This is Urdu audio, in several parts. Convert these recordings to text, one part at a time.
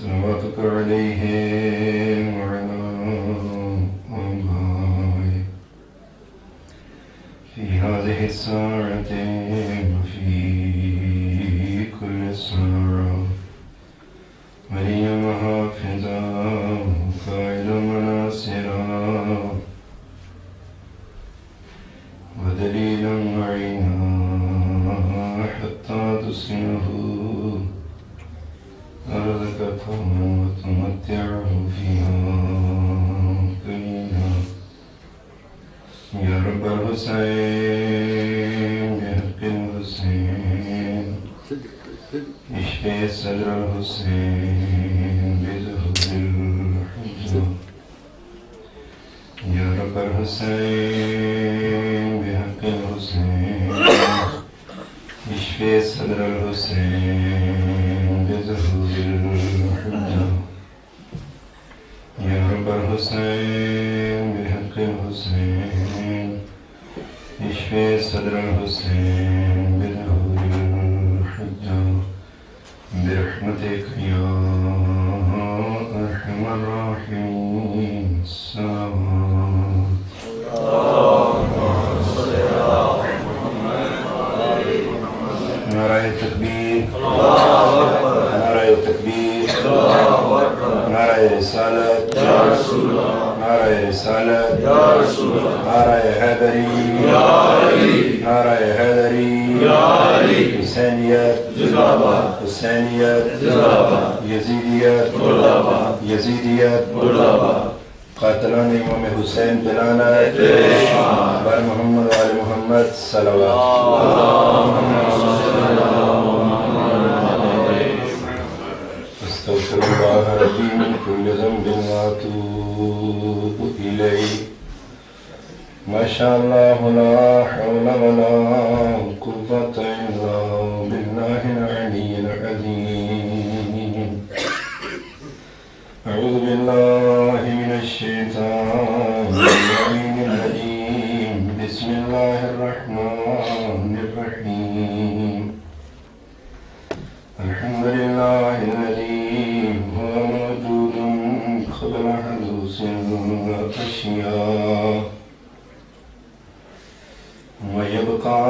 صلواتك عليهم وعلى آبائهم في هذه الساعة وفي كل ساعة وليا وحافظا قائدا وناصرا ودليلا معينا حتى تسكنه أرضك طوعا وتمتعه فيها قليلا يا رب الحسين بحق الحسين اشفي صدر الحسين بظهور الحجة يا رب الحسين بحق الحسين اشفي صدر الحسين بظهور الحجة يا رب الحسين بحق الحسين اشفي صدر الحسين بظهور الحجة برحمتك يا أرحم الراحمين. الصلاة نعرہ تکبیر، نعرہ تکبیر، نعرہ رسالت، نعرہ رسالت، نعرہ حیدری، نعرہ حیدری، حسینیت، حسینیت، یزیدیت، یزیدیت، قاتلان امام حسین بلعنت بر محمد و آل محمد صلوات. استغفر الله ربي من كل ذنب واتوب إليه. ما شاء الله لا حول ولا قوة إلا بالله العلي العظيم. أعوذ بالله من الشيطان اللعين الرجيم. بسم الله الرحمن الرحيم. الحمد لله الذي هو موجود قبل حدوث الأشياء ويبقى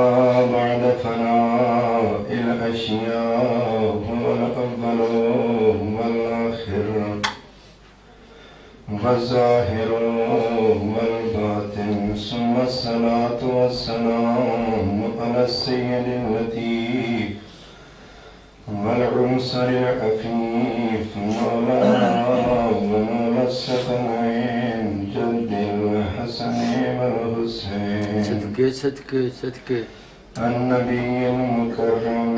بعد فناء الأشياء، هو الأول والآخر والظاهر والباطن. ثم الصلاة والسلام على السيد اللطيف والعنصر العفيف مولانا ومولى الثقلين جد الحسن والحسين صدقے النبي المكرم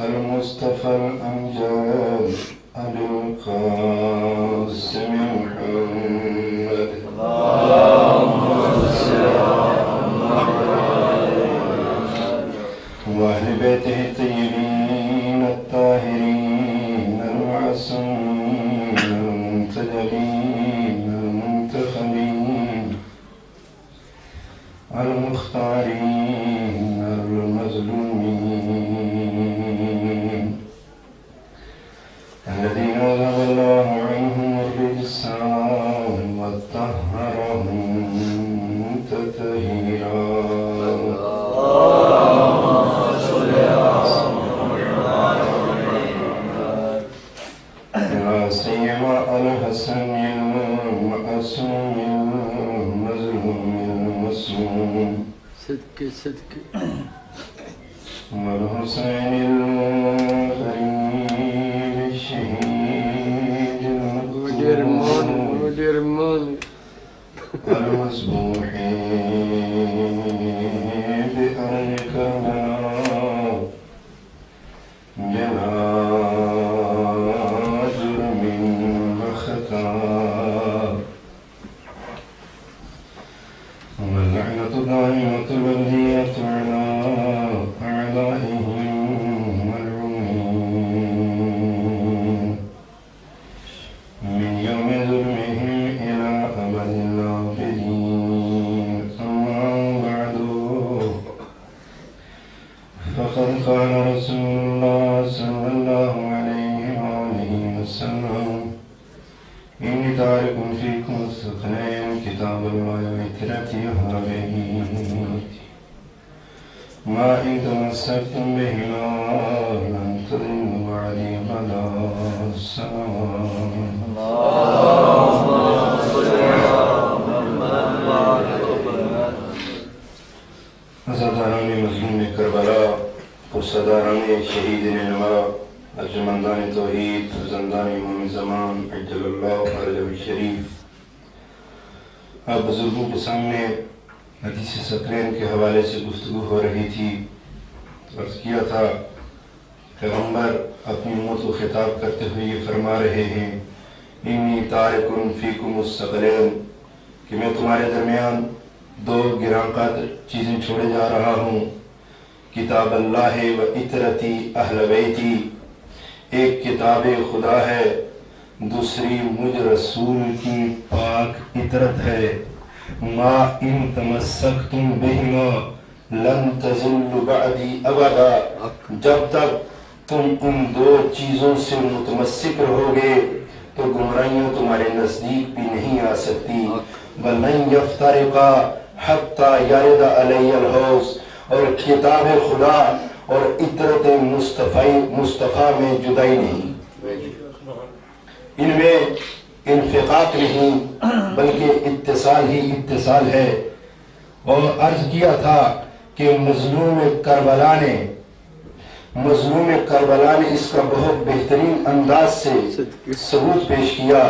المصطفى الأمجد أبي القاسم محمد وأهل بيته الطيبين الطاهرين المعصومين المنتجبين المنتخبين المختارين المظلومين الذين أذهب الله عنهم الرجس وطهرهم تطهيرا. لا سيما الحسن المعصوم المظلوم المصوم صدقے والحسين الغريب الشهيد وديرمان المسبوح بأرض كربلاء بلا جرم وخطأ، واللعنة دائمة البلية على أعدائهم ملعونين من يوم ظلمهم إلى أبد الآبدين. أما بعد، فقد قال رسول الله صلى الله عليه وآله وسلم تارك فيكم الثقلين كتاب الله وعترة أهل بيته ما إن تمسكتم بهما لن تضلوا بعدي أبدا السلام عزاداران مظلوم کربلا پرسداران شہید ننوا ارجمندان توحید فرزندان امام زمان عجل اللہ فرجہ الشریف، آپ بزرگوں کے سامنے حدیث ثقلین کے حوالے سے گفتگو ہو رہی تھی۔ عرض کیا تھا پیغمبر اپنی امت کو خطاب کرتے ہوئے یہ فرما رہے ہیں انی تارک فیکم الثقلین، کہ میں تمہارے درمیان دو گراں قدر چیزیں چھوڑے جا رہا ہوں، کتاب اللہ و عترتی اہل بیتی، ایک کتاب خدا ہے، دوسری مجھ رسول کی پاک عترت ہے، ما ان تمسکتم بہما لن تزلوا بعدی ابدا، جب تک تم ان دو چیزوں سے متمسک رہو گے تو گمراہیاں تمہارے نزدیک بھی نہیں آ سکتی، وَلَن يَفْتَرِقَا حَتَّى يَرِدَ عَلَيَّ الْحَوْض، اور کتاب خدا اور عترت مصطفیٰ میں جدائی نہیں، ان میں انفقاق نہیں بلکہ اتصال ہی اتصال ہے۔ اور عرض کیا تھا کہ مظلوم کربلا نے اس کا بہت بہترین انداز سے ثبوت پیش کیا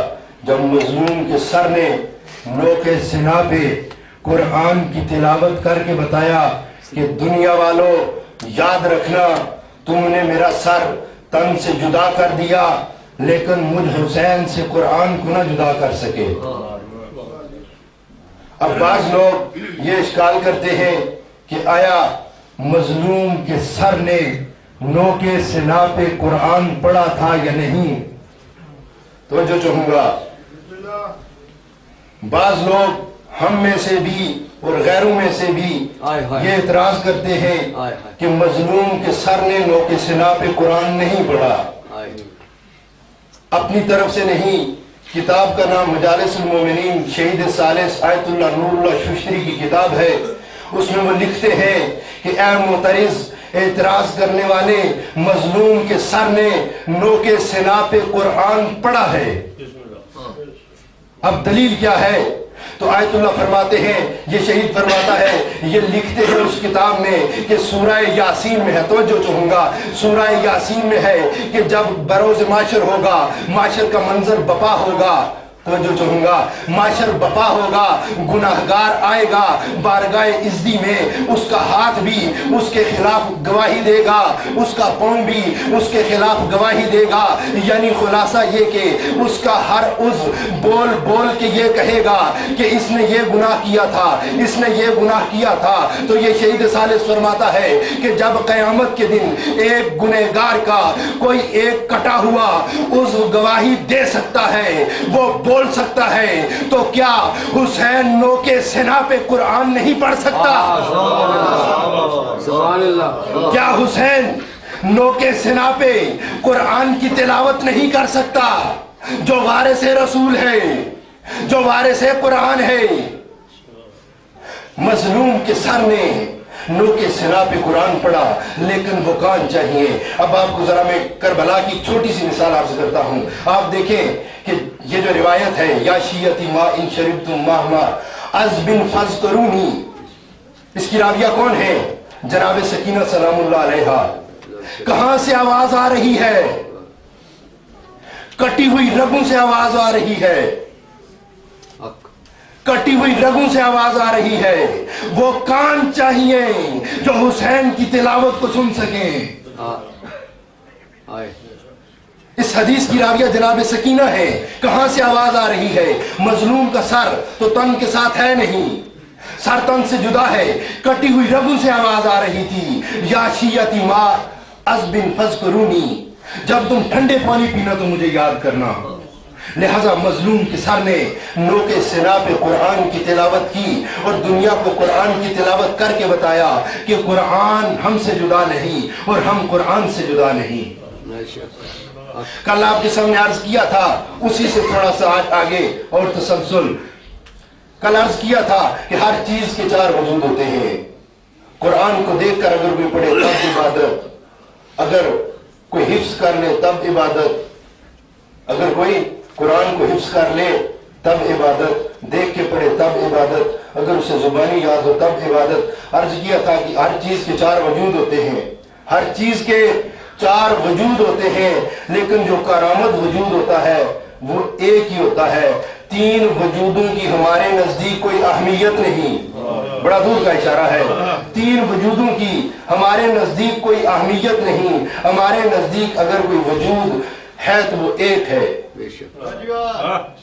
جب مظلوم کے سر نے نوک سنا پہ قرآن کی تلاوت کر کے بتایا کہ دنیا والوں یاد رکھنا، تم نے میرا سر تن سے جدا کر دیا لیکن مجھ حسین سے قرآن کو نہ جدا کر سکے۔ اب بعض لوگ یہ اشکال کرتے ہیں کہ آیا مظلوم کے سر نے نوک سنا پہ قرآن پڑھا تھا یا نہیں؟ توجہ چاہوں گا، بعض لوگ ہم میں سے بھی اور غیروں میں سے بھی یہ اعتراض کرتے ہیں کہ مظلوم کے سر نے نوک سنا پہ قرآن نہیں پڑھا، اپنی طرف سے نہیں۔ کتاب کا نام مجالس المومنین، شہید ثالث آیت اللہ نور اللہ ششتری کی کتاب ہے، اس میں وہ لکھتے ہیں کہ اے معترض، اعتراض کرنے والے، مظلوم کے سر نے نوک سنا پہ قرآن پڑھا ہے، اب دلیل کیا ہے؟ تو آیت اللہ فرماتے ہیں، یہ شہید فرماتا ہے، یہ لکھتے ہیں اس کتاب میں کہ سورہ یاسین میں ہے، توجہ چاہوں گا، سورہ یاسین میں ہے کہ جب بروز معاشر ہوگا، معاشر کا منظر بپا ہوگا، توجہ چاہوں گا، معاشر بپا ہوگا، گناہگار آئے گا بارگاہ عزتی میں، اس کا ہاتھ بھی اس کے خلاف گواہی دے گا، اس کا پاؤں بھی اس کے خلاف گواہی دے گا، یعنی خلاصہ یہ کہ اس کا ہر عضو بول بول کے یہ کہے گا کہ اس نے یہ گناہ کیا تھا، اس نے یہ گناہ کیا تھا۔ تو یہ شہید ثالث فرماتا ہے کہ جب قیامت کے دن ایک گنہگار کا کوئی ایک کٹا ہوا عضو گواہی دے سکتا ہے، وہ بول سکتا ہے، تو کیا حسین نوک سنا پہ قرآن نہیں پڑھ سکتا؟ سبحان اللہ۔ کیا حسین نوک سنا پہ قرآن کی تلاوت نہیں کر سکتا؟ جو وارث رسول ہے، جو وارث قرآن ہے، مظلوم کے سر نے نوک سنا پہ قرآن پڑھا، لیکن وہ کان چاہیے۔ اب آپ کو ذرا میں کربلا کی چھوٹی سی مثال آپ سے کرتا ہوں، آپ دیکھیں کہ یہ جو روایت ہے، یا شیعتی ما ان شربتم ماہما عذب فاذکرونی، اس کی راویہ کون ہے؟ جناب سکینہ سلام اللہ علیہا۔ کہاں سے آواز آ رہی ہے؟ کٹی ہوئی رگوں سے آواز آ رہی ہے، کٹی ہوئی رگوں سے آواز آ رہی ہے۔ وہ کان چاہیے جو حسین کی تلاوت کو سن سکیں۔ اس حدیث کی راویہ جناب سکینہ ہے۔ کہاں سے آواز آ رہی ہے؟ مظلوم کا سر تو تن کے ساتھ ہے نہیں، سر تن سے جدا ہے، کٹی ہوئی رگوں سے آواز آ رہی تھی، یا شیعتی ما عذب فاذکرونی، جب تم ٹھنڈے پانی پینا تو مجھے یاد کرنا۔ لہذا مظلوم کے سر نے نوک سنا پہ قرآن کی تلاوت کی اور دنیا کو قرآن کی تلاوت کر کے بتایا کہ قرآن ہم سے جدا نہیں اور ہم قرآن سے جدا نہیں۔ کل آپ کے سامنے عرض کیا تھا، اسی سے تھوڑا سا آگے اور تسلسل. کل عرض کیا تھا کہ ہر چیز کے 4 وجود ہوتے ہیں. قرآن کو دیکھ کر اگر کوئی پڑھے تب عبادت، اگر کوئی حفظ کر لے تب عبادت، اگر کوئی قرآن کو حفظ کر لے تب عبادت، دیکھ کے پڑھے تب عبادت، اگر اسے زبانی یاد ہو تب عبادت. عرض کیا تھا کہ ہر چیز کے 4 وجود ہوتے ہیں، ہر چیز کے 4 وجود ہوتے ہیں، لیکن جو کارآمد وجود ہوتا ہے وہ ایک ہی ہوتا ہے. 3 وجودوں کی ہمارے نزدیک کوئی اہمیت نہیں. بڑا دور کا اشارہ ہے. 3 وجودوں کی ہمارے نزدیک کوئی اہمیت نہیں. ہمارے نزدیک اگر کوئی وجود ہے تو وہ ایک ہے.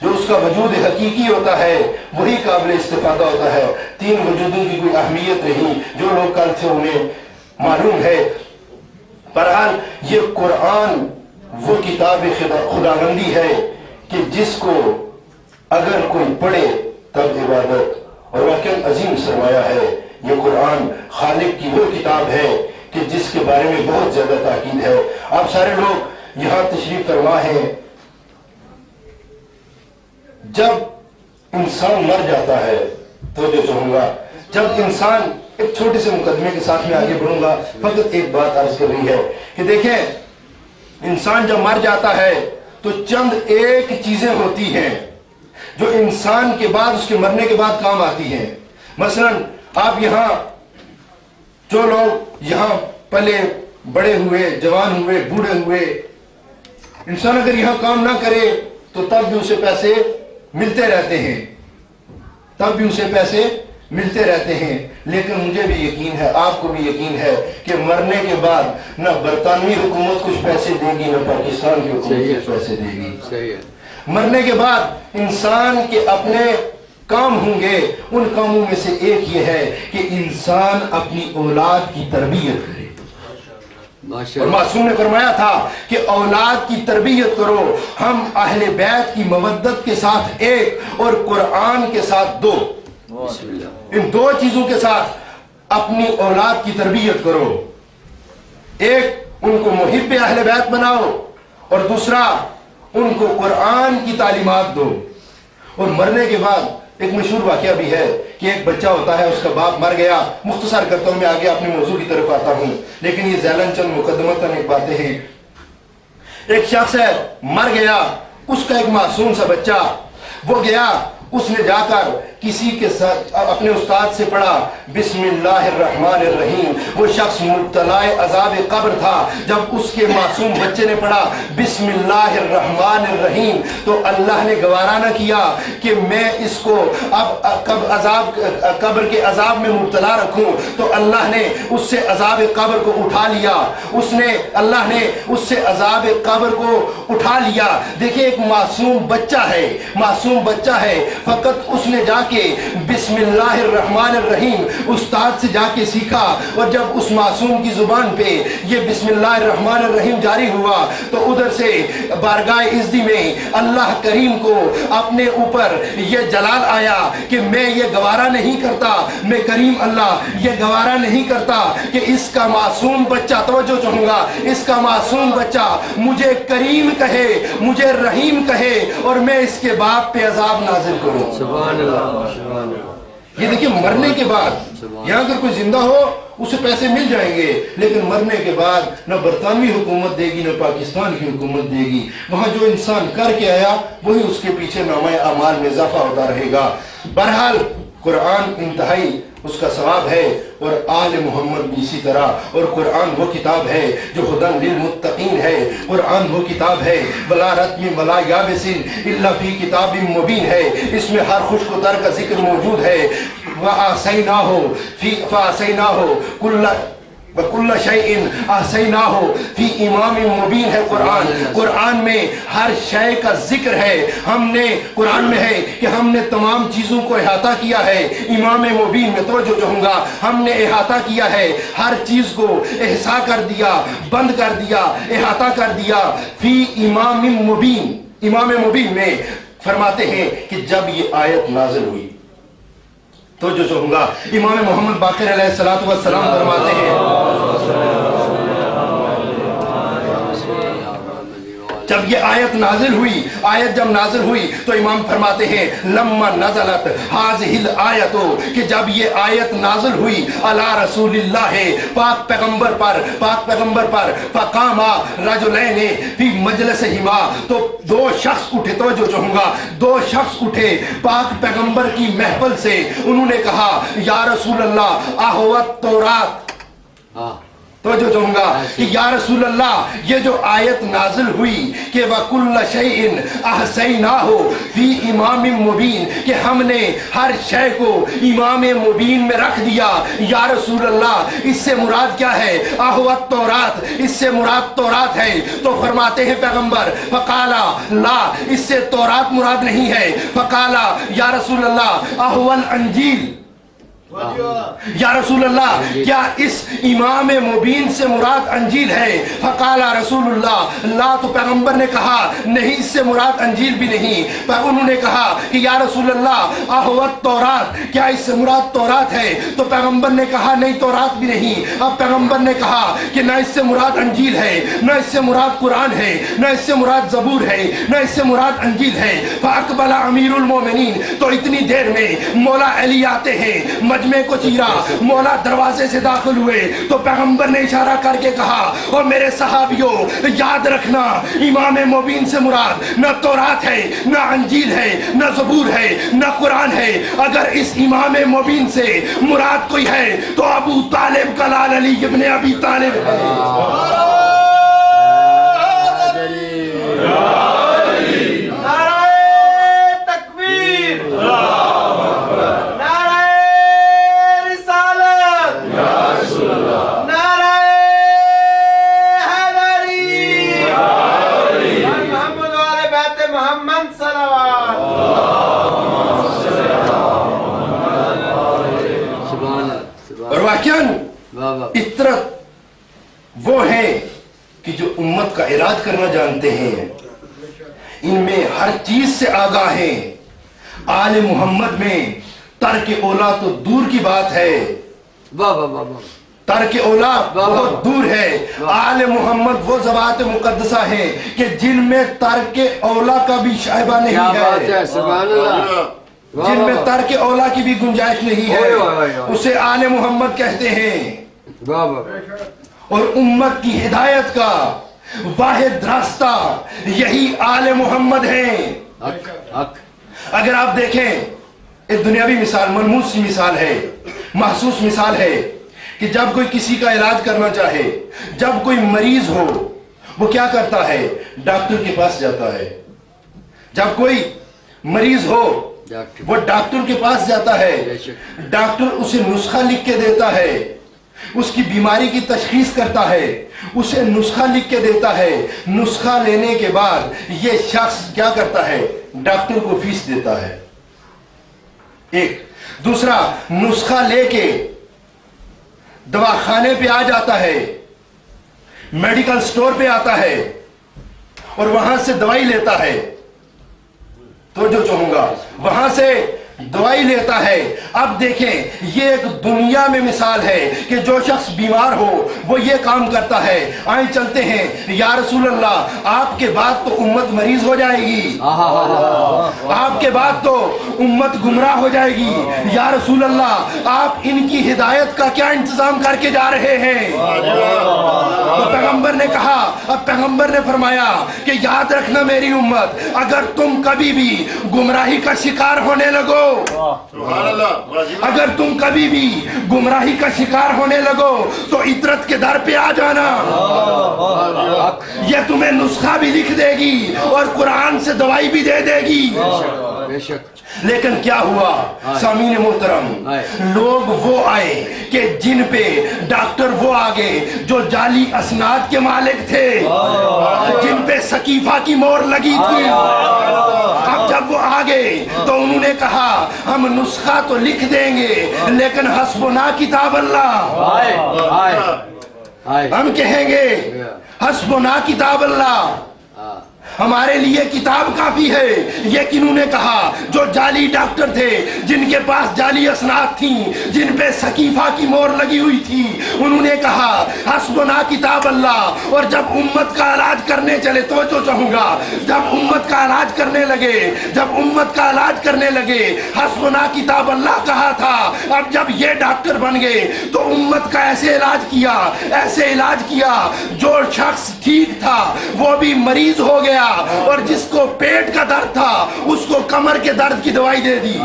جو اس کا وجود حقیقی ہوتا ہے وہی قابل استفادہ ہوتا ہے. 3 وجودوں کی کوئی اہمیت نہیں. جو لوگ کل تھے انہیں معلوم ہے. بہرحال یہ قرآن وہ کتاب خداوندی ہے کہ جس کو اگر کوئی پڑھے تب عبادت. اور واقعاً عظیم سرمایہ ہے یہ قرآن. خالق کی وہ کتاب ہے کہ جس کے بارے میں بہت زیادہ تاکید ہے. آپ سارے لوگ یہاں تشریف فرما ہیں. جب انسان مر جاتا ہے تو جو چاہوں گا، جب انسان، ایک چھوٹے سے مقدمے کے ساتھ میں آگے بڑھوں گا، فقط ایک بات عرض کر رہی ہے کہ دیکھیں انسان جب مر جاتا ہے تو چند ایک چیزیں ہوتی ہیں جو انسان کے بعد، اس کے مرنے کے بعد کام آتی ہیں. مثلا آپ یہاں جو لوگ یہاں پلے بڑے ہوئے، جوان ہوئے، بوڑھے ہوئے، انسان اگر یہاں کام نہ کرے تو تب بھی اسے پیسے ملتے رہتے ہیں، تب بھی اسے پیسے ملتے رہتے ہیں. لیکن مجھے بھی یقین ہے، آپ کو بھی یقین ہے کہ مرنے کے بعد نہ برطانوی حکومت کچھ پیسے دے گی، نہ پاکستان کی حکومت کچھ پیسے دے گی. صحیح ہے. مرنے کے بعد انسان کے اپنے کام ہوں گے. ان کاموں میں سے ایک یہ ہے کہ انسان اپنی اولاد کی تربیت کرے. اور معصوم نے فرمایا تھا کہ اولاد کی تربیت کرو. ہم اہل بیت کی مودت کے ساتھ ایک اور قرآن کے ساتھ 2. ان 2 چیزوں کے ساتھ اپنی اولاد کی تربیت کرو. ایک ان کو محب اہل بیت بناؤ، اور دوسرا ان کو قرآن کی تعلیمات دو. اور مرنے کے بعد ایک مشہور واقعہ بھی ہے کہ ایک بچہ ہوتا ہے، اس کا باپ مر گیا. مختصر کرتا ہوں، میں آگے اپنے موضوع کی طرف آتا ہوں، لیکن یہ ذیلاً چند مقدمتاً ایک باتیں ہیں. ایک شخص ہے، مر گیا، اس کا ایک معصوم سا بچہ، وہ گیا، اس نے جا کر کسی کے ساتھ اپنے استاد سے پڑھا بسم اللہ الرحمن الرحیم. وہ شخص مبتلا عذاب قبر تھا. جب اس کے معصوم بچے نے پڑھا بسم اللہ الرحمن الرحیم تو اللہ نے گوارا نہ کیا کہ میں اس کو اب قبر کے عذاب میں مبتلا رکھوں. تو اللہ نے اس سے عذاب قبر کو اٹھا لیا. اللہ نے اس سے عذاب قبر کو اٹھا لیا. دیکھیں ایک معصوم بچہ ہے، معصوم بچہ ہے، فقط اس نے جا کے بسم اللہ الرحمن الرحیم استاد سے جا کے سیکھا. اور جب اس معصوم کی زبان پہ یہ بسم اللہ الرحمن الرحیم جاری ہوا تو ادھر سے بارگاہ عزتی میں اللہ کریم کو اپنے اوپر یہ جلال آیا کہ میں یہ گوارا نہیں کرتا، میں کریم اللہ یہ گوارا نہیں کرتا کہ اس کا معصوم بچہ، توجہ چاہوں گا، اس کا معصوم بچہ مجھے کریم کہے، مجھے رحیم کہے، اور میں اس کے باپ پہ عذاب نازل کروں. سبحان اللہ، سبحان اللہ. یہ دیکھیں مرنے کے بعد، یہاں اگر کوئی زندہ ہو اسے پیسے مل جائیں گے، لیکن مرنے کے بعد نہ برطانوی حکومت دے گی، نہ پاکستان کی حکومت دے گی. وہاں جو انسان کر کے آیا وہی اس کے پیچھے نامہ اعمال میں اضافہ ہوتا رہے گا. بہرحال قرآن انتہائی اس کا ثواب ہے، اور آل محمد بھی اسی طرح. اور قرآن وہ کتاب ہے جو ہدی للمتقین ہے. قرآن وہ کتاب ہے ولا رتم ولا یابس الا فی کتاب مبین ہے. اس میں ہر خوشک و تر کا ذکر موجود ہے. فَأَحْصَيْنَاهُ وَكُلَّ شَيْءٍ أَحْصَيْنَاهُ فِي إِمَامٍ مُبِينٍ ہے. قرآن میں ہر شے کا ذکر ہے. ہم نے قرآن میں ہے کہ ہم نے تمام چیزوں کو احاطہ کیا ہے. امام مبین میں توجہ چاہوں گا، ہم نے احاطہ کیا ہے، ہر چیز کو احصا کر دیا، بند کر دیا، احاطہ کر دیا. فی امام مبین، امام مبین میں فرماتے ہیں کہ جب یہ آیت نازل ہوئی تو جو چاہوں گا امام محمد باقر علیہ السلام فرماتے ہیں جب یہ آیت نازل ہوئی، آیت جب نازل ہوئی تو امام فرماتے ہیں لما نزلت ہذہ الآیت، کہ جب یہ آیت نازل ہوئی علی رسول اللہ، پاک پیغمبر پر فقام رجلین فی مجلسہما، تو دو شخص اٹھے، توجہ چاہوں گا، دو شخص اٹھے پاک پیغمبر کی محفل سے، انہوں نے کہا یا رسول اللہ اہوت تورات، توجہ چاہوں گا کہ یا رسول اللہ یہ جو آیت نازل ہوئی کہ وَكُلَّ شَيْءٍ أَحْصَيْنَاهُ فِي إِمَامٍ مُبِينٍ، کہ ہم نے ہر شے کو امام مبین میں رکھ دیا، یا رسول اللہ اس سے مراد کیا ہے؟ احوت تورات، اس سے مراد تورات ہے۔ تو فرماتے ہیں پیغمبر فقالا لا، اس سے تورات مراد نہیں ہے، فقالا یا رسول اللہ احول انجیل، یا رسول اللہ کیا اس امام مبین سے مراد انجیل ہے؟ فقال رسول اللہ لا، تو پیغمبر نے کہا نہیں، اس سے مراد انجیل بھی نہیں۔ پر انہوں نے کہا کہ یا رسول اللہ احوت تورات، کیا اس سے مراد تورات ہے؟ تو پیغمبر نے کہا نہیں، تورات بھی نہیں۔ اب پیغمبر نے کہا کہ نہ اس سے مراد انجیل ہے، نہ اس سے مراد قرآن ہے، نہ اس سے مراد زبور ہے، نہ اس سے مراد انجیل ہے۔ فاقبل امیر المومنین، تو اتنی دیر میں مولا علی آتے ہیں، مجمع کو چیرا، مولا دروازے سے داخل ہوئے تو پیغمبر نے اشارہ کر کے کہا اور میرے صحابیوں یاد رکھنا، امام مبین سے مراد نہ تورات ہے، نہ انجیل ہے، نہ زبور ہے، نہ قرآن ہے۔ اگر اس امام مبین سے مراد کوئی ہے تو ابو طالب کا لال علی ابن ابی طالب ہے۔ اطرت وہ ہیں کہ جو امت کا علاج کرنا جانتے ہیں، ان میں ہر چیز سے آگاہ ہیں۔ آل محمد میں ترک اولا تو دور کی بات ہے، ترک اولا بہت دور ہے۔ آل محمد وہ ذوات مقدسہ ہیں کہ جن میں ترک اولا کا بھی شائبہ نہیں ہے، جن میں ترک اولا کی بھی گنجائش نہیں ہے، اسے آل محمد کہتے ہیں۔ اور امت کی ہدایت کا واحد راستہ یہی آل محمد ہیں۔ اگر آپ دیکھیں ایک دنیاوی مثال، ملموس سی مثال ہے، محسوس مثال ہے کہ جب کوئی کسی کا علاج کرنا چاہے، جب کوئی مریض ہو، وہ کیا کرتا ہے؟ ڈاکٹر کے پاس جاتا ہے۔ جب کوئی مریض ہو وہ ڈاکٹر کے پاس جاتا ہے، ڈاکٹر اسے نسخہ لکھ کے دیتا ہے، اس کی بیماری کی تشخیص کرتا ہے، اسے نسخہ لکھ کے دیتا ہے۔ نسخہ لینے کے بعد یہ شخص کیا کرتا ہے؟ ڈاکٹر کو فیس دیتا ہے۔ ایک دوسرا، نسخہ لے کے دواخانے پہ آ جاتا ہے، میڈیکل سٹور پہ آتا ہے اور وہاں سے دوائی لیتا ہے۔ تو جو چاہوں گا وہاں سے دوائی لیتا ہے۔ اب دیکھیں یہ ایک دنیا میں مثال ہے کہ جو شخص بیمار ہو وہ یہ کام کرتا ہے۔ آئیں چلتے ہیں، یا رسول اللہ آپ کے بعد تو امت مریض ہو جائے گی، آپ کے بعد تو امت گمراہ ہو جائے گی، یا رسول اللہ آپ ان کی ہدایت کا کیا انتظام کر کے جا رہے ہیں؟ تو پیغمبر نے کہا، اب پیغمبر نے فرمایا کہ یاد رکھنا میری امت، اگر تم کبھی بھی گمراہی کا شکار ہونے لگو، اگر تم کبھی بھی گمراہی کا شکار ہونے لگو تو اطرت کے در پہ آ جانا، یہ تمہیں نسخہ بھی لکھ دے گی اور قرآن سے دوائی بھی دے دے گی۔ لیکن کیا ہوا سامعین محترم، لوگ وہ آئے کہ جن پہ ڈاکٹر وہ آگے جو جعلی اسناد کے مالک تھے، جن پہ سقیفہ کی مور لگی تھی۔ اب جب وہ آگے تو انہوں نے کہا ہم نسخہ تو لکھ دیں گے لیکن حسبنا کتاب اللہ، ہم کہیں گے حسبنا کتاب اللہ، ہمارے لیے کتاب کافی ہے۔ یہ کنہوں نے کہا؟ جو جعلی ڈاکٹر تھے، جن کے پاس جعلی اسناد تھیں، جن پہ سقیفہ کی مور لگی ہوئی تھی، انہوں نے کہا حسبنا کتاب اللہ۔ اور جب امت کا علاج کرنے چلے، تو جو چاہوں گا، جب امت کا علاج کرنے لگے حسبنا کتاب اللہ کہا تھا۔ اب جب یہ ڈاکٹر بن گئے تو امت کا ایسے علاج کیا جو شخص ٹھیک تھا وہ بھی مریض ہو گیا، اور جس کو پیٹ کا درد تھا اس کو کمر کے درد کی دوائی دے دی۔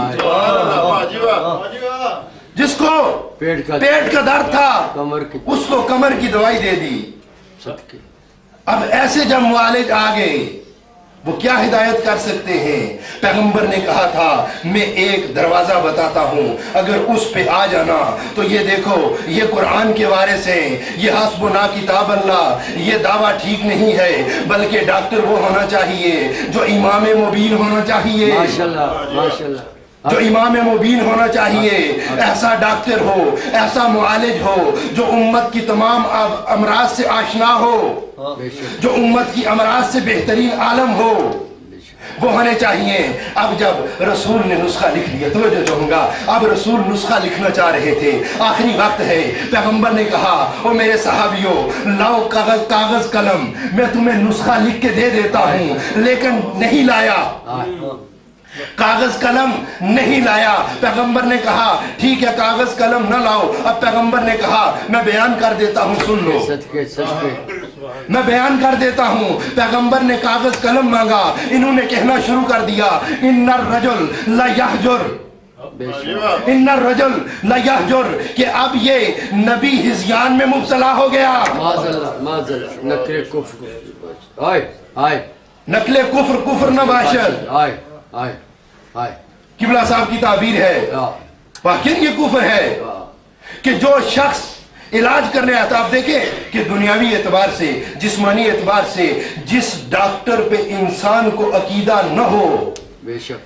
جس کو پیٹ کا درد تھا اس کو کمر کی دوائی دے دی۔ اب ایسے جب معالج آ گئے وہ کیا ہدایت کر سکتے ہیں؟ پیغمبر نے کہا تھا میں ایک دروازہ بتاتا ہوں، اگر اس پہ آ جانا تو یہ دیکھو، یہ قرآن کے وارث ہیں، یہ حسبنا کتاب اللہ، یہ دعویٰ ٹھیک نہیں ہے، بلکہ ڈاکٹر وہ ہونا چاہیے جو امام مبین ہونا چاہیے، جو امام مبین ہونا چاہیے۔ ایسا ڈاکٹر ہو، ایسا معالج ہو جو امت کی تمام امراض سے آشنا ہو، جو امت کی امراض سے بہترین عالم ہو، وہ ہونے چاہیے۔ اب جب رسول نے نسخہ لکھ لیا، توجہ چاہوں گا، اب رسول نسخہ لکھنا چاہ رہے تھے، آخری وقت ہے، پیغمبر نے کہا او میرے صحابیوں لاؤ کاغذ قلم، میں تمہیں نسخہ لکھ کے دے دیتا ہوں، لیکن نہیں لایا، کاغذ قلم نہیں لایا۔ پیغمبر نے کہا ٹھیک ہے کاغذ قلم نہ لاؤ۔ اب پیغمبر نے کہا میں بیان کر دیتا ہوں، سن لو، میں بیان کر دیتا ہوں۔ پیغمبر نے کاغذ قلم مانگا، انہوں نے کہنا شروع کر دیا ان الرجل لا یحجر، ان الرجل لا یحجر، کہ اب یہ نبی ہذیان میں مبتلا ہو گیا، نقل کفر نہ باشد۔ قبلہ صاحب کی تعبیر ہے، واقعی یہ کفر ہے کہ جو شخص علاج کرنے آتا، آپ دیکھیں کہ دنیاوی اعتبار سے، جسمانی اعتبار سے جس ڈاکٹر پہ انسان کو عقیدہ نہ ہو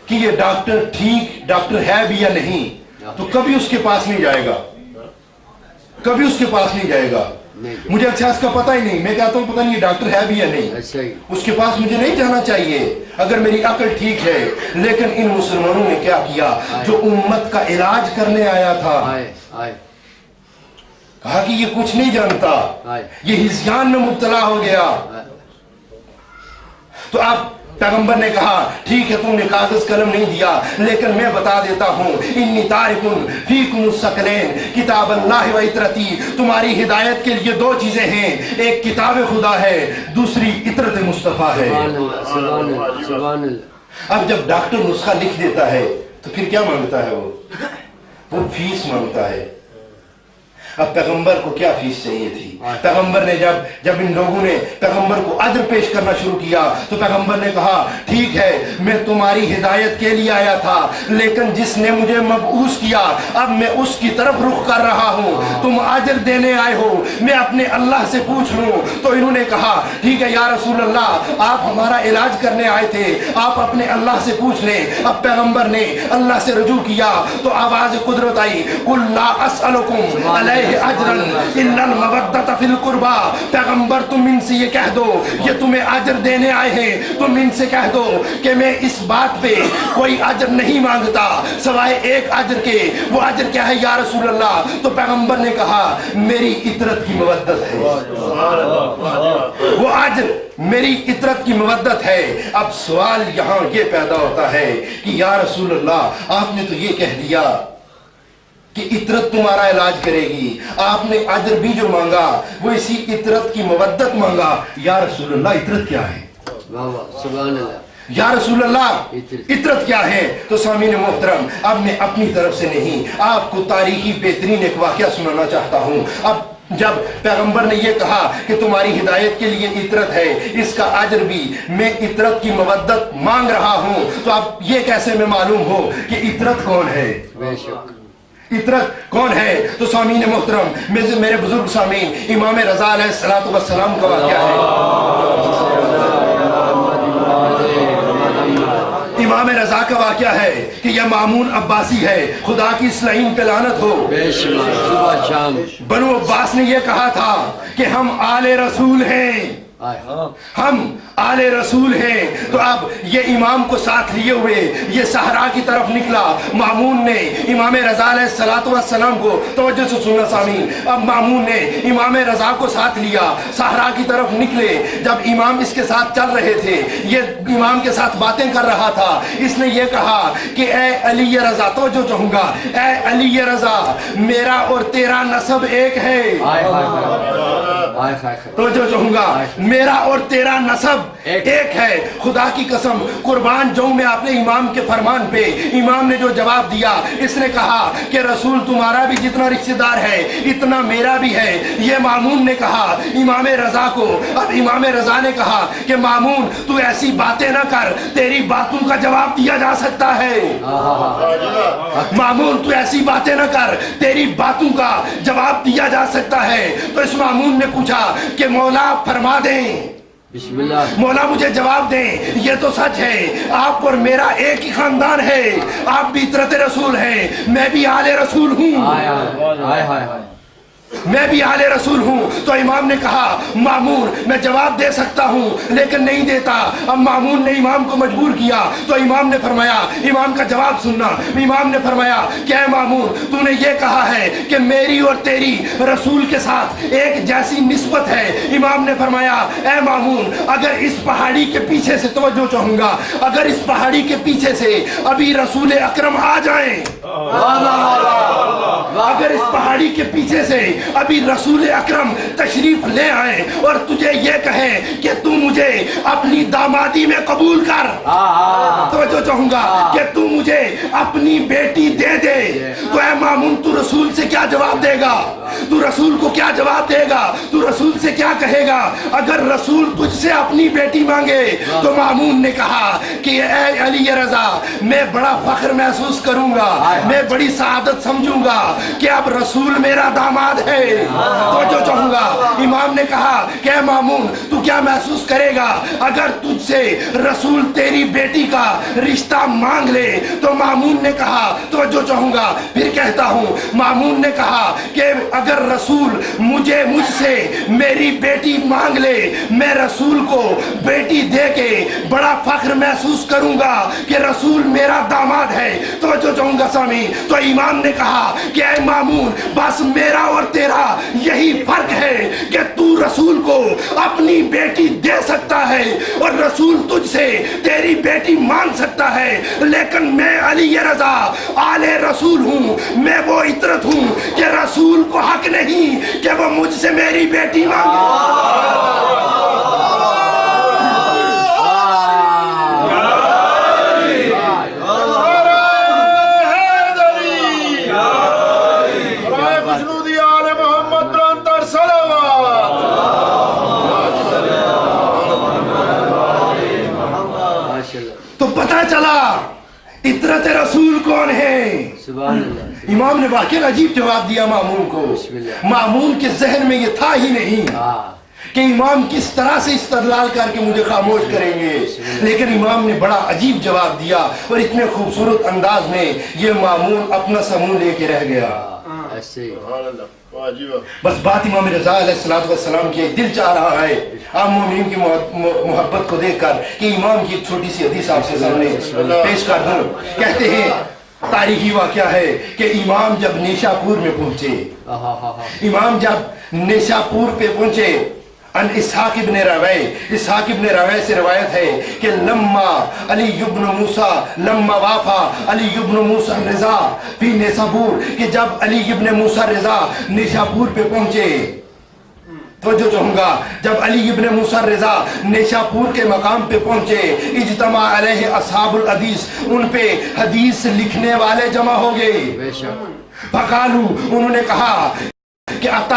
کہ یہ ڈاکٹر ٹھیک ڈاکٹر ہے بھی یا نہیں، تو کبھی اس کے پاس نہیں جائے گا، کبھی اس کے پاس نہیں جائے گا۔ مجھے اچھا اس کا پتہ ہی نہیں، میں کہتا ہوں پتہ نہیں یہ ڈاکٹر ہے بھی یا نہیں، اس کے پاس مجھے نہیں جانا چاہیے اگر میری عقل ٹھیک ہے۔ لیکن ان مسلمانوں نے کیا کیا؟ جو امت کا علاج کرنے آیا تھا کہا کہ یہ کچھ نہیں جانتا، یہ ہذیان میں مبتلا ہو گیا۔ تو اب پیغمبر نے کہا ٹھیک ہے تم نے کاغذ قلم نہیں دیا، لیکن میں بتا دیتا ہوں انی تارکن فیکم الثقلین کتاب اللہ و عطرتی، تمہاری ہدایت کے لیے دو چیزیں ہیں، ایک کتاب خدا ہے، دوسری عطرت مصطفیٰ ہے۔ اب جب ڈاکٹر نسخہ لکھ دیتا ہے تو پھر کیا مانگتا ہے؟ وہ فیس مانگتا ہے۔ اب پیغمبر کو کیا فیس چاہیے تھی؟ پیغمبر نے جب ان لوگوں نے پیغمبر کو عذر پیش کرنا شروع کیا تو پیغمبر نے کہا ٹھیک ہے میں تمہاری ہدایت کے لیے آیا تھا، لیکن جس نے مجھے مبعوث کیا اب میں اس کی طرف رخ کر رہا ہوں، تم اجر دینے آئے ہو، میں اپنے اللہ سے پوچھ لوں۔ تو انہوں نے کہا ٹھیک ہے یا رسول اللہ آپ ہمارا علاج کرنے آئے تھے، آپ اپنے اللہ سے پوچھ لیں۔ اب پیغمبر نے اللہ سے رجوع کیا تو آواز قدرت آئی قل لا اسألکم علیہ اجرا الا المودۃ فی القربى، پیغمبر تم ان سے یہ کہہ دو، یہ تمہیں اجر دینے آئے ہیں، تم ان سے کہہ دو کہ میں اس بات پہ کوئی اجر نہیں مانگتا سوائے ایک اجر کے۔ وہ اجر کیا ہے یا رسول اللہ؟ تو پیغمبر نے کہا میری عطرت کی مودت ہے، وہ اجر میری عطرت کی مودت ہے۔ اب سوال یہاں یہ پیدا ہوتا ہے کہ یا رسول اللہ آپ نے تو یہ کہہ دیا کہ عطرت تمہارا علاج کرے گی، آپ نے اجر بھی جو مانگا وہ اسی عطرت کی مودت مانگا، یا رسول اللہ عطرت کیا ہے؟ سبحان اللہ، یا رسول اللہ عطرت کیا ہے؟ تو سامعین محترم اب میں اپنی طرف سے نہیں آپ کو تاریخی بہترین ایک واقعہ سنانا چاہتا ہوں۔ اب جب پیغمبر نے یہ کہا کہ تمہاری ہدایت کے لیے عطرت ہے، اس کا اجر بھی میں عطرت کی مودت مانگ رہا ہوں، تو اب یہ کیسے میں معلوم ہو کہ عطرت کون ہے؟ بے شک عطرت کون ہے؟ تو سامعین محترم میرے بزرگ سامعین امام رضا علیہ الصلوۃ والسلام کا واقعہ ہے۔ امام رضا کا واقعہ ہے کہ یہ مامون عباسی ہے، خدا کی اس لعین پہ لعنت ہو۔ بے شک صبح شام بنو عباس نے یہ کہا تھا کہ ہم آل رسول ہیں، ہم آل رسول ہیں. تو اب یہ امام کو ساتھ لیے ہوئے یہ صحرا کی طرف نکلا. مامون نے امام رضا علیہ الصلوۃ والسلام کو توجہ سے سننا سامعین. اب مامون نے امام رضا کو ساتھ لیا, صحرا کی طرف نکلے. جب امام اس کے ساتھ چل رہے تھے, یہ امام کے ساتھ باتیں کر رہا تھا, اس نے یہ کہا کہ اے علی رضا, توجہ چاہوں گا, اے علی رضا, میرا اور تیرا نسب ایک ہے. توجہ چاہوں گا, میرا اور تیرا نسب ایک ہے. خدا کی قسم قربان جاؤں میں آپ نے امام کے فرمان پہ. امام نے جو جواب دیا, اس نے کہا کہ رسول تمہارا بھی جتنا رشتہ دار ہے اتنا میرا بھی ہے. یہ مامون نے کہا امام رضا کو. اب امام رضا نے کہا کہ مامون تو ایسی باتیں نہ کر, تیری باتوں کا جواب دیا جا سکتا ہے. مامون تو ایسی باتیں نہ کر, تیری باتوں کا جواب دیا جا سکتا ہے. تو اس مامون نے پوچھا کہ مولا فرما دیں, بسم اللہ, مولا مجھے جواب دیں, یہ تو سچ ہے آپ اور میرا ایک ہی خاندان ہے, آپ بھی اطرت رسول ہیں, میں بھی آل رسول ہوں, میں بھی آل رسول ہوں. تو امام نے کہا مامون میں جواب دے سکتا ہوں لیکن نہیں دیتا. اب مامون نے امام کو مجبور کیا. تو امام نے فرمایا, امام کا جواب سننا, امام نے فرمایا کہ اے مامون تو نے یہ کہا ہے کہ میری اور تیری رسول کے ساتھ ایک جیسی نسبت ہے. امام نے فرمایا اے مامون اگر اس پہاڑی کے پیچھے سے, توجہ چاہوں گا, اگر اس پہاڑی کے پیچھے سے ابھی رسول اکرم آ جائیں, اگر اس پہاڑی کے پیچھے سے ابھی رسول اکرم تشریف لے آئیں اور تجھے یہ کہیں کہ تو مجھے اپنی دامادی میں قبول کر, توجہ چاہوں گا, کہ تو مجھے اپنی بیٹی دے دے, تو اے مامون تو رسول سے کیا جواب دے گا, تو رسول کو کیا جواب دے گا, تو رسول سے کیا کہے گا اگر رسول تجھ سے اپنی بیٹی مانگے. تو مامون نے کہا کہ اے علی رضا میں بڑا فخر محسوس کروں گا, میں بڑی سعادت سمجھوں گا کہ اب رسول میرا داماد ہے. توجہ چاہوں گا, امام نے کہا کہ اے مامون تو کیا محسوس کرے گا اگر تجھ سے رسول تیری بیٹی کا رشتہ مانگ لے. تو مامون نے کہا, توجہ چاہوں گا, پھر کہتا ہوں, مامون نے کہا کہ اگر رسول مجھ سے میری بیٹی مانگ لے, میں رسول کو بیٹی دے کے بڑا فخر محسوس کروں گا کہ رسول میرا داماد ہے. توجہ چاہوں گا سامعین. تو امام نے کہا کہ اے مامون بس میرا اور تیرا یہی فرق ہے کہ تو رسول کو اپنی بیٹی دے سکتا ہے اور رسول تجھ سے تیری بیٹی مانگ سکتا ہے, لیکن میں علی رضا آل رسول ہوں, میں وہ اطرت ہوں کہ رسول کو حق نہیں کہ وہ مجھ سے میری بیٹی مانگے. تو پتہ چلا اطرت رسول کون ہے. سبحان اللہ. امام نے واقعی عجیب جواب دیا مامون کو. مامون کے ذہن میں یہ تھا ہی نہیں کہ امام کس طرح سے استدلال کر کے مجھے خاموش کریں گے, لیکن امام نے بڑا عجیب جواب دیا اور اتنے خوبصورت انداز میں یہ مامون اپنا سمون لے کے رہ گیا. بس بات امام رضا علیہ السلام کی دل چاہ رہا ہے عام مومنین کی محبت کو دیکھ کر کہ امام کی ایک چھوٹی سی حدیث آپ سے سامنے پیش کر دوں. کہتے ہیں تاریخی واقعہ ہے کہ امام جب نیشا پور میں پہنچے, امام جب نیشا پور پہ پہنچے, ان اسحاق ابن رویہ سے روایت ہے کہ لما وافا علی ابن موسیٰ رضا فی نیسابور, کہ جب علی ابن موسیٰ رضا نیشاپور پہ پہنچے, توجہ چاہوں گا, جب علی ابن موسیٰ رضا نیشاپور کے مقام پہ پہنچے, اجتماع علیہ اصحاب الحدیث, ان پہ حدیث لکھنے والے جمع ہو گئے. فقالو, انہوں نے کہا کہ اتا